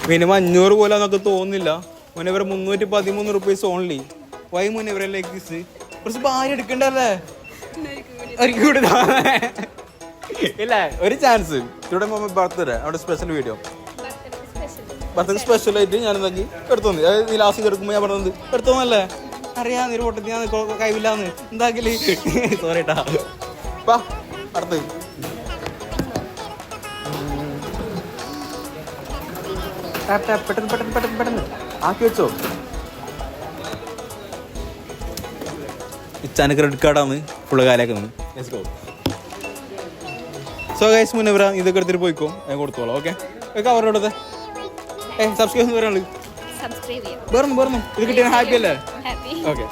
Minimum 500 പോലെ നമുക്ക് തോന്നുന്നില്ല. മുന്നേവരെ 313 റുപ്പീസ് ഓൺലി. വൈ മുന്നേവരെ ലൈക്ക് ദിസ്? കുറച്ച് ഭാര്യ എടുക്കണ്ടല്ലേ? ഇല്ല, ഒരു ചാൻസ്. ഇവിടെ ബർത്ത്ഡേ അവിടെ സ്പെഷ്യൽ വീഡിയോ, ബർത്ത്ഡേ സ്പെഷ്യലായിട്ട് ഞാൻ എന്താക്കി എടുത്തോന്ന്. നീ ലാസ്റ്റ് എടുക്കുമ്പോൾ ഞാൻ പറഞ്ഞത് എടുത്തോന്നല്ലേ? അറിയാം നീ പൊട്ടത്തി ഞാൻ കഴിവില്ലാന്ന് എന്താക്കില്ലേ? സോറി ട്ടാ. അടുത്ത് പെട്ടെന്ന് പെട്ടെന്ന് പെട്ടെന്ന് പെട്ടെന്ന് ആക്കി വെച്ചോ. ഇച്ചാന് ക്രെഡിറ്റ് കാർഡാണ് ഫുള്ള് കാലാക്കുന്നത്. സോ ഗൈസ് മുന്നേവര ഇതൊക്കെ എടുത്തിട്ട് പോയിക്കോ, ഞാൻ കൊടുത്തോളാം. ഓക്കെ അവരോടത്തെ സബ്സ്ക്രൈബ് പറയാനുള്ളത് വേറെ ഇത് കിട്ടിയ ഹാപ്പി അല്ലേ? ഓക്കെ.